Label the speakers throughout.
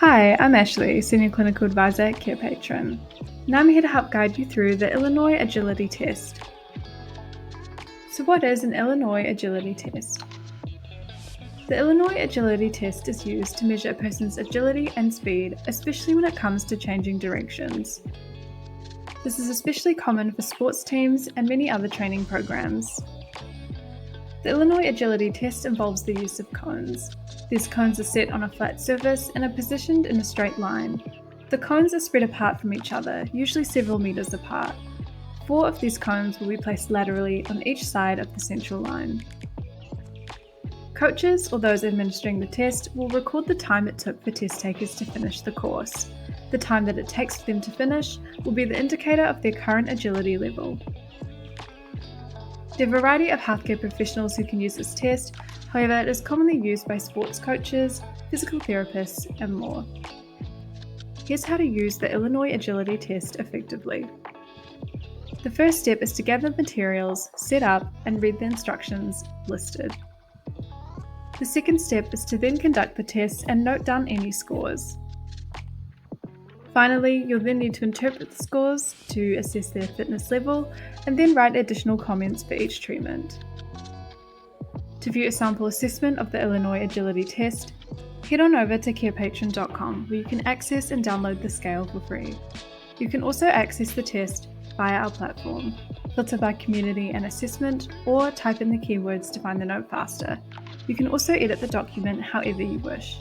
Speaker 1: Hi, I'm Ashley, Senior Clinical Advisor at Carepatron, and I'm here to help guide you through the Ilinois Agility Test. So what is an Ilinois Agility Test? The Ilinois Agility Test is used to measure a person's agility and speed, especially when it comes to changing directions. This is especially common for sports teams and many other training programs. The Ilinois Agility Test involves the use of cones. These cones are set on a flat surface and are positioned in a straight line. The cones are spread apart from each other, usually several meters apart. 4 of these cones will be placed laterally on each side of the central line. Coaches or those administering the test will record the time it took for test takers to finish the course. The time that it takes for them to finish will be the indicator of their current agility level. There are a variety of healthcare professionals who can use this test, however it is commonly used by sports coaches, physical therapists and more. Here's how to use the Ilinois Agility Test effectively. The first step is to gather materials, set up and read the instructions listed. The second step is to then conduct the test and note down any scores. Finally, you'll then need to interpret the scores to assess their fitness level and then write additional comments for each treatment. To view a sample assessment of the Ilinois Agility Test, head on over to carepatron.com where you can access and download the scale for free. You can also access the test via our platform, filter by community and assessment, or type in the keywords to find the note faster. You can also edit the document however you wish.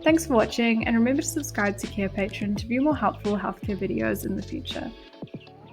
Speaker 1: Thanks for watching, and remember to subscribe to Carepatron to view more helpful healthcare videos in the future.